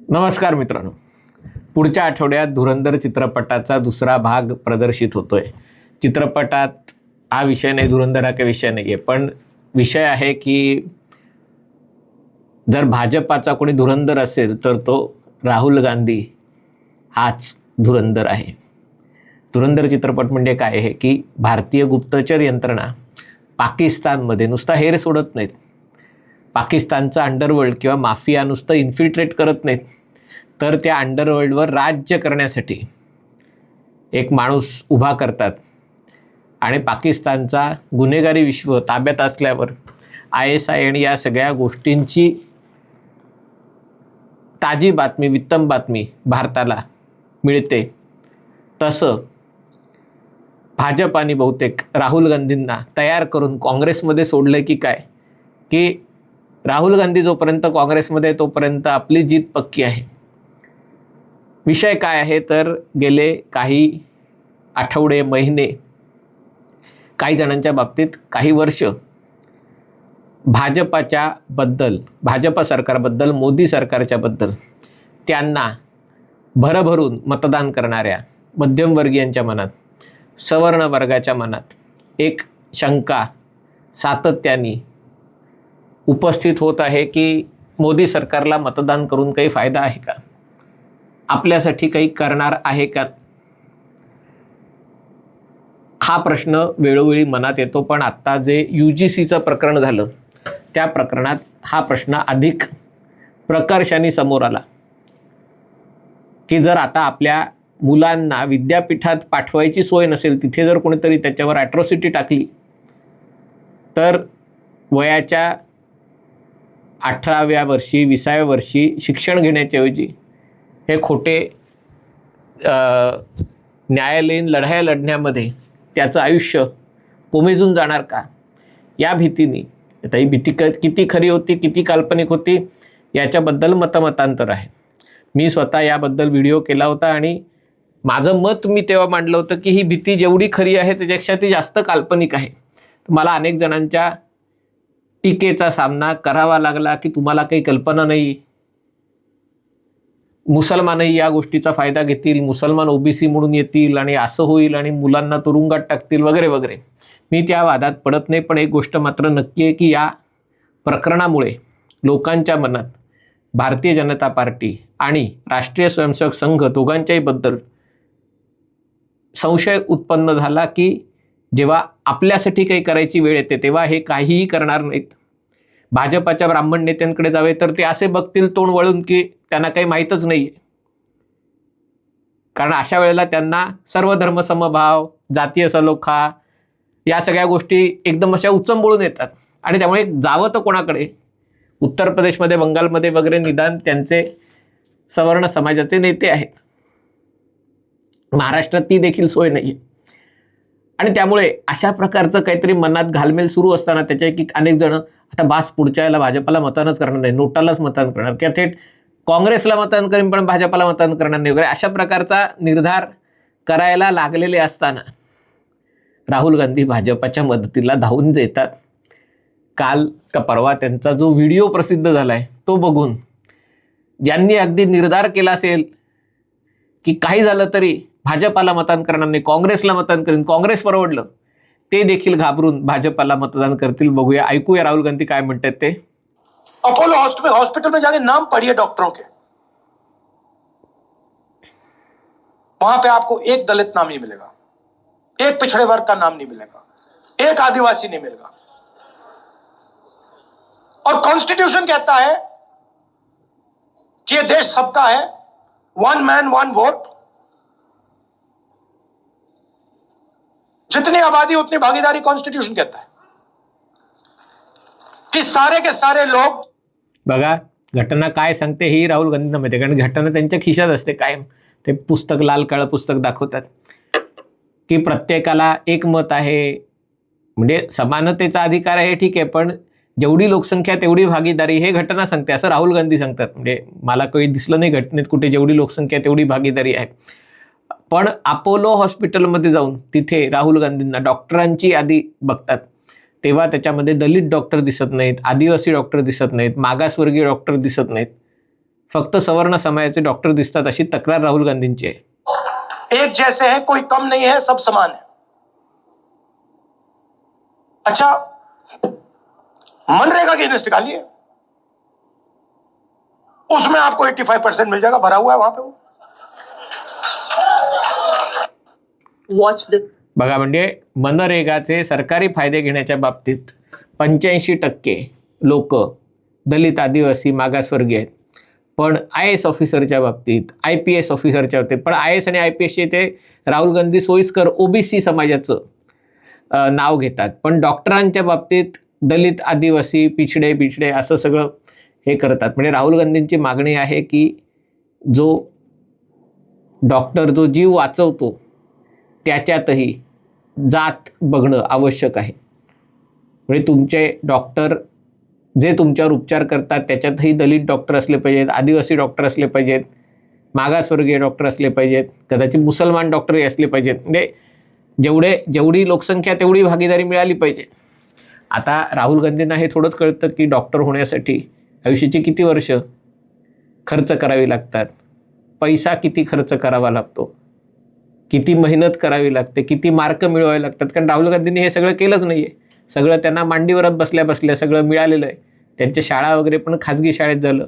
नमस्कार मित्रांनो, पुढच्या आठवड्यात धुरंधर चित्रपटाचा दुसरा भाग प्रदर्शित होतोय. चित्रपटात हा विषय नाही, धुरंधर हा काही विषय नाही आहे, पण विषय आहे की जर भाजपाचा कोणी धुरंधर असेल तर तो राहुल गांधी हाच धुरंधर आहे. धुरंधर चित्रपट म्हणजे काय आहे की भारतीय गुप्तचर यंत्रणा पाकिस्तानमध्ये नुसता हेर सोडत नाहीत, पाकिस्तानचं अंडरवर्ल्ड किंवा माफिया नुसतं इन्फिल्ट्रेट करत नाहीत, तर त्या अंडरवर्ल्डवर राज्य करण्यासाठी एक माणूस उभा करतात. आणि पाकिस्तानचा गुन्हेगारी विश्व ताब्यात असल्यावर ISI आणि या सगळ्या गोष्टींची ताजी बातमी, वित्तम बातमी भारताला मिळते. तसं भाजपाने बहुतेक राहुल गांधींना तयार करून काँग्रेसमध्ये सोडलं की काय, की राहुल गांधी जोपर्यंत काँग्रेसमध्ये तोपर्यंत आपली जीत पक्की आहे. विषय काय आहे तर गेले काही आठवडे, महिने, काही जणांच्या बाबतीत काही वर्ष भाजपा सरकारबद्दल, मोदी सरकारच्या बद्दल त्यांना भरभरून मतदान करणाऱ्या मध्यमवर्गीयांच्या मनात, सवर्ण वर्गाच्या मनात एक शंका सातत्याने उपस्थित होत आहे की मोदी सरकारला मतदान करून काही फायदा आहे का, आपल्यासाठी काही करणार आहे का, हा प्रश्न वेळोवेळी मनात येतो. पण आत्ता जे UGCचं प्रकरण झालं त्या प्रकरणात हा प्रश्न अधिक प्रकर्षाने समोर आला की जर आता आपल्या मुलांना विद्यापीठात पाठवायची सोय नसेल, तिथे जर कोणीतरी त्याच्यावर ॲट्रॉसिटी टाकली तर वयाच्या 18व्या वर्षी, 20व्या वर्षी शिक्षण घेण्याच्याऐवजी हे खोटे न्यायालयीन लढाया लढण्यामध्ये त्याचं आयुष्य कोमेजून जाणार का, या भीतीने. आता ही भीती किती खरी होती, किती काल्पनिक होती, याच्याबद्दल मतमतांतर आहे. मी स्वतः याबद्दल व्हिडिओ केला होता आणि माझं मत मी तेव्हा मांडलं होतं की ही भीती जेवढी खरी आहे त्याच्यापेक्षा ती जास्त काल्पनिक आहे. मला अनेक जणांच्या टीकेचा सामना करावा लागला की तुम्हाला काही कल्पना नाही, मुसलमानही या गोष्टीचा फायदा घेतील, मुसलमान OBC म्हणून येतील आणि असं होईल आणि मुलांना तुरुंगात टाकतील वगैरे वगैरे. मी त्या वादात पडत नाही, पण एक गोष्ट मात्र नक्की आहे की या प्रकरणामुळे लोकांच्या मनात भारतीय जनता पार्टी आणि राष्ट्रीय स्वयंसेवक संघ दोघांच्याही बद्दल संशय उत्पन्न झाला की जेव्हा आपल्यासाठी काही करायची वेळ येते तेव्हा हे काहीही करणार नाहीत. भाजपाच्या ब्राह्मण नेत्यांकडे जावे तर ते असे बघतील तोंड वळून की त्यांना काही माहीतच नाही आहे. कारण अशा वेळेला त्यांना सर्व धर्म समभाव, जातीय सलोखा या सगळ्या गोष्टी एकदम अशा उचंबळून येतात. आणि त्यामुळे जावं तर कोणाकडे, उत्तर प्रदेशमध्ये, बंगालमध्ये वगैरे निदान त्यांचे सवर्ण समाजाचे नेते आहेत, महाराष्ट्रात ती देखील सोय नाही आहे. आणि त्यामुळे अशा प्रकारचं काहीतरी मनात घालमेल सुरू असताना त्याच्यापैकी अनेक जण आता बास पुढच्या वेळेला भाजपाला मतदानच करणार नाही, नोटालाच मतदान करणार किंवा थेट काँग्रेसला मतदान करीन पण भाजपाला मतदान करणार नाही वगैरे, अशा प्रकारचा निर्धार करायला लागलेले असताना राहुल गांधी भाजपाच्या मदतीला धावून येतात. काल का परवा त्यांचा जो व्हिडिओ प्रसिद्ध झाला आहे तो बघून ज्यांनी अगदी निर्धार केला असेल की काही झालं तरी भाजपाला मतदान करणार नाही, काँग्रेसला मतदान करीन, काँग्रेस परवडलं, ते देखील घाबरून भाजपाला मतदान करतील. बघूया, ऐकूया राहुल गांधी काय म्हणतात ते. अपोलो हॉस्पिटल में जाके नाम पढ़िए डॉक्टरों के, वहां पे आपको एक दलित नाम नहीं मिलेगा, एक पिछड़े वर्ग का नाम नहीं मिलेगा, एक आदिवासी नहीं मिलेगा. और कॉन्स्टिट्यूशन कहता है कि ये देश सबका है, वन मैन वन वोट, जितनी आबादी उतनी भागीदारी, कॉन्स्टिट्यूशन कहता है कि सारे के सारे लोग. बघा घटना काय सांगते ही राहुल गांधींना माहिती आहे, कारण घटना त्यांच्या खिशात असते कायम. ते पुस्तक, लाल काळं पुस्तक दाखवतात की प्रत्येकाला एक मत आहे, म्हणजे समानतेचा अधिकार आहे, ठीक आहे, पण जेवढी लोकसंख्या तेवढी भागीदारी, हे घटना सांगते असं राहुल गांधी सांगतात. म्हणजे मला काही दिसलं नाही घटनेत कुठे जेवढी लोकसंख्या तेवढी भागीदारी आहे. पण अपोलो हॉस्पिटलमध्ये जाऊन तिथे राहुल गांधींना डॉक्टरांची यादी बघतात तेव्हा त्याच्यामध्ये दलित डॉक्टर दिसत नाहीत, आदिवासी डॉक्टर दिसत नाहीत, मागासवर्गीय डॉक्टर दिसत नाहीत, फक्त सवर्ण समाजाचे डॉक्टर दिसतात, अशी तक्रार राहुल गांधींची आहे. एक जैसे हैं, कोई कम नहीं है, सब समान है. अच्छा, मनरेगा की लिस्ट निकालिए, उसमें आपको 85% मिल जाएगा, भरा हुआ है वहां पे वो. वॉच द बघा, म्हणजे मनरेगाचे सरकारी फायदे घेण्याच्या बाबतीत 85% लोक दलित, आदिवासी, मागासवर्गीय आहेत. पण IAS ऑफिसरच्या बाबतीत, IPS ऑफिसरच्या बाबतीत, पण IAS आणि IPSचे ते राहुल गांधी सोयीस्कर OBC समाजाचं नाव घेतात. पण डॉक्टरांच्या बाबतीत दलित, आदिवासी, पिछडे असं सगळं हे करतात. म्हणजे राहुल गांधींची मागणी आहे की जो डॉक्टर जो जीव वाचवतो त्याच्यातही जात बघणं आवश्यक आहे. म्हणजे तुमचे डॉक्टर जे तुमच्यावर उपचार करतात त्याच्यातही दलित डॉक्टर असले पाहिजेत, आदिवासी डॉक्टर असले पाहिजेत, मागासवर्गीय डॉक्टर असले पाहिजेत, कदाचित मुसलमान डॉक्टरही असले पाहिजेत. म्हणजे जेवढी लोकसंख्या तेवढी भागीदारी मिळाली पाहिजे. आता राहुल गांधींना हे थोडंच कळतं की डॉक्टर होण्यासाठी आयुष्याची किती वर्ष खर्च करावी लागतात, पैसा किती खर्च करावा लागतो, किती मेहनत करावी लागते, किती मार्क मिळवावे लागतात. कारण राहुल गांधींनी हे सगळं केलंच नाही आहे. सगळं त्यांना मांडीवरच बसल्या सगळं मिळालेलं आहे. त्यांच्या शाळा वगैरे पण खाजगी शाळेत झालं.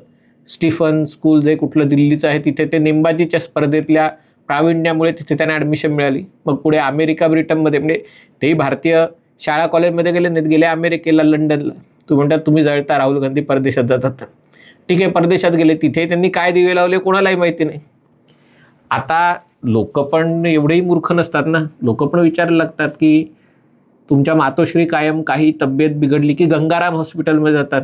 स्टीफन स्कूल जे कुठलं दिल्लीचं आहे तिथे ते नेमबाजीच्या स्पर्धेतल्या प्रावीण्यामुळे तिथे त्यांना ॲडमिशन मिळाली. मग पुढे अमेरिका, ब्रिटनमध्ये, म्हणजे तेही भारतीय शाळा कॉलेजमध्ये गेले नाहीत, गेले अमेरिकेला, लंडनला. म्हणतात तुम्ही जळता, राहुल गांधी परदेशात जातात. ठीक आहे, परदेशात गेले, तिथे त्यांनी काय दिवे लावले कोणालाही माहिती नाही. आता लोक पण एवढेही मूर्ख नसतात ना. लोक पण विचारायला लागतात की तुमच्या मातोश्री कायम काही तब्येत बिघडली की गंगाराम हॉस्पिटलमध्ये जातात.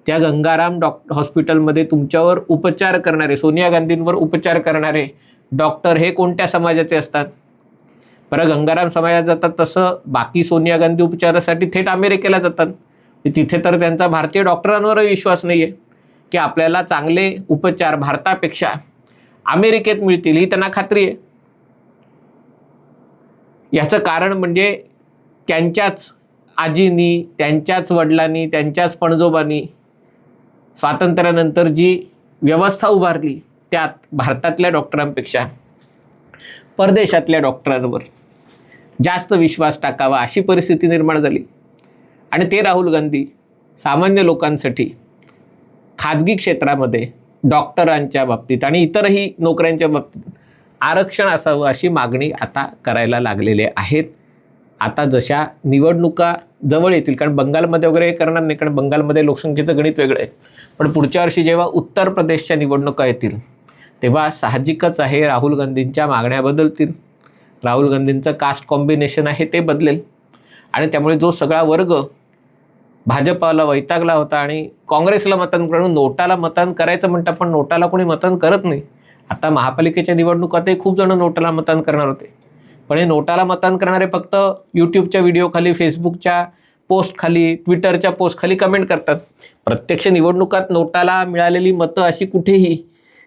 त्या गंगाराम हॉस्पिटलमध्ये तुमच्यावर उपचार करणारे, सोनिया गांधींवर उपचार करणारे डॉक्टर हे कोणत्या समाजाचे असतात? बरं, गंगाराम समाजात जातात तसं बाकी सोनिया गांधी उपचारासाठी थेट अमेरिकेला जातात. तिथे तर त्यांचा भारतीय डॉक्टरांवरही विश्वास नाही आहे की आपल्याला चांगले उपचार भारतापेक्षा अमेरिकेत मिळतील, ही त्यांना खात्री आहे. याचं कारण म्हणजे त्यांच्याच आजींनी, त्यांच्याच वडिलांनी, त्यांच्याच पणजोबांनी स्वातंत्र्यानंतर जी व्यवस्था उभारली त्यात भारतातल्या डॉक्टरांपेक्षा परदेशातल्या डॉक्टरांवर जास्त विश्वास टाकावा अशी परिस्थिती निर्माण झाली. आणि ते राहुल गांधी सामान्य लोकांसाठी खाजगी क्षेत्रामध्ये डॉक्टरांच्या बाबतीत आणि इतरही नोकऱ्यांच्या बाबतीत आरक्षण असावं अशी मागणी आता करायला लागलेले आहेत. आता जशा निवडणुका जवळ येतील, कारण बंगालमध्ये वगैरे हे करणार नाही, कारण बंगालमध्ये लोकसंख्येचं गणित वेगळं आहे. पण पुढच्या वर्षी जेव्हा उत्तर प्रदेशच्या निवडणुका येतील तेव्हा साहजिकच आहे राहुल गांधींच्या मागण्या बदलतील. राहुल गांधींचं कास्ट कॉम्बिनेशन आहे ते बदलेल. आणि त्यामुळे जो सगळा वर्ग भाजपाला वैतागला होता आणि काँग्रेसला मतदान करून नोटाला मतदान करायचं म्हणतात, पण नोटाला कोणी मतदान करत नाही. आता महापालिकेच्या निवडणुकातही खूप जण नोटाला मतदान करणार होते, पण हे नोटाला मतदान करणारे फक्त यूट्यूबच्या व्हिडिओखाली, फेसबुकच्या पोस्टखाली, ट्विटरच्या पोस्टखाली कमेंट करतात. प्रत्यक्ष निवडणुकात नोटाला मिळालेली मतं अशी कुठेही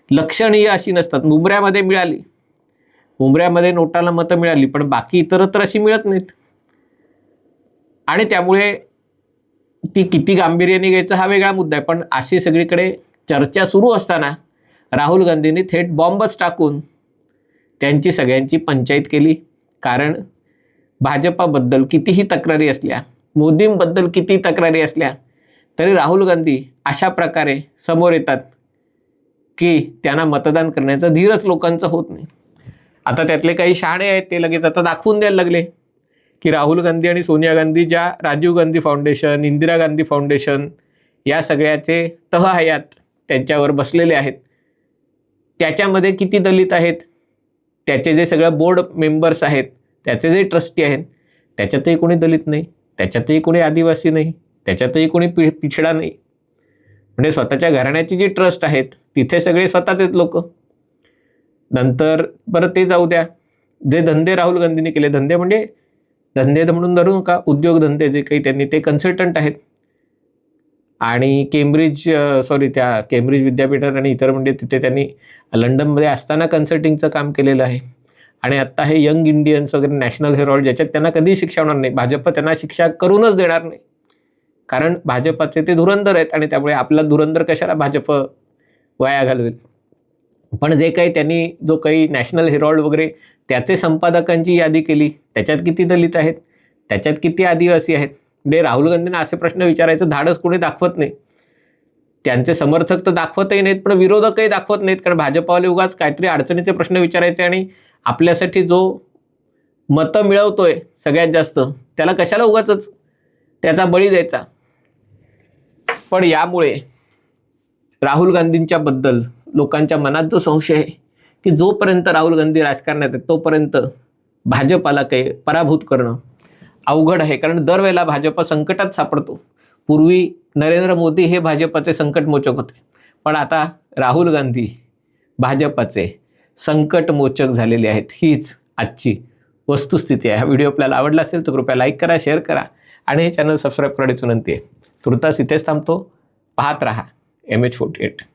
लक्षणीय अशी नसतात. मुंबऱ्यामध्ये मिळाली, मुंबऱ्यामध्ये नोटाला मतं मिळाली, पण बाकी इतरत्र अशी मिळत नाहीत. आणि त्यामुळे ती किती गांभीर्याने घ्यायचं हा वेगळा मुद्दा आहे. पण अशी सगळीकडे चर्चा सुरू असताना राहुल गांधींनी थेट बॉम्बच टाकून त्यांची सगळ्यांची पंचायत केली. कारण भाजपाबद्दल कितीही तक्रारी असल्या, मोदींबद्दल किती तक्रारी असल्या तरी राहुल गांधी अशा प्रकारे समोर येतात की त्यांना मतदान करण्याचा धीरच लोकांचं होत नाही. आता त्यातले काही शहाणे आहेत ते लगेच आता दाखवून द्यायला लागले की राहुल गांधी आणि सोनिया गांधी ज्या राजीव गांधी फाउंडेशन, इंदिरा गांधी फाउंडेशन या सगळ्याचे तहहयात त्यांच्यावर बसलेले आहेत, त्याच्यामध्ये किती दलित आहेत, त्याचे जे सगळं बोर्ड मेंबर्स आहेत, त्याचे जे ट्रस्टी आहेत, त्याच्यातही कोणी दलित नाही, त्याच्यातही कोणी आदिवासी नाही, त्याच्यातही कोणी पिछडा नाही. म्हणजे स्वतःच्या घराण्याची जी ट्रस्ट आहेत तिथे सगळे स्वतःचेच लोक. नंतर बरं ते जाऊ द्या, जे धंदे राहुल गांधींनी केले, धंदे म्हणजे धंदे म्हणून धरू नका, उद्योगधंदे जे काही त्यांनी, ते कन्सल्टंट आहेत. आणि त्या केम्ब्रिज विद्यापीठात आणि इतर म्हणजे तिथे त्यांनी लंडनमध्ये असताना कन्सल्टिंगचं काम केलेलं आहे. आणि आत्ता हे यंग इंडियन्स वगैरे नॅशनल हेरॉल्ड ज्याच्यात त्यांना कधीही शिक्षा होणार नाही, भाजप त्यांना शिक्षा करूनच देणार नाही, कारण भाजपाचे ते धुरंधर आहेत आणि त्यामुळे आपला धुरंधर कशाला भाजप वाया घालवेल. पण जे काही त्यांनी जो काही नॅशनल हेरॉल्ड वगैरे त्याचे संपादकांची यादी केली, त्याच्यात किती दलित आहेत, त्याच्यात किती आदिवासी आहेत. म्हणजे राहुल गांधींना असे प्रश्न विचारायचं धाडस कोणी दाखवत नाही. त्यांचे समर्थक तर दाखवतही नाहीत, पण विरोधकही दाखवत नाहीत, कारण भाजपावाले उगाच काहीतरी अडचणीचे प्रश्न विचारायचे आणि आपल्यासाठी जो मतं मिळवतोय सगळ्यात जास्त त्याला कशाला उगाचच त्याचा बळी द्यायचा. पण यामुळे राहुल गांधींच्या बद्दल लोकांच्या मनात जो संशय आहे की जोपर्यंत राहुल गांधी राजकारणात आहेत तोपर्यंत भाजपाला काही पराभूत करणं अवघड आहे, कारण दरवेळेला भाजप संकटात सापडतो. पूर्वी नरेंद्र मोदी हे भाजपाचे संकटमोचक होते, पण आता राहुल गांधी भाजपाचे संकटमोचक झालेले आहेत. हीच आजची वस्तुस्थिती आहे. हा व्हिडिओ आपल्याला आवडला असेल तर कृपया लाईक करा, शेअर करा आणि हे चॅनल सबस्क्राईब करण्याची विनंती आहे. तुर्तास इथेच थांबतो. पाहत रहा MH48.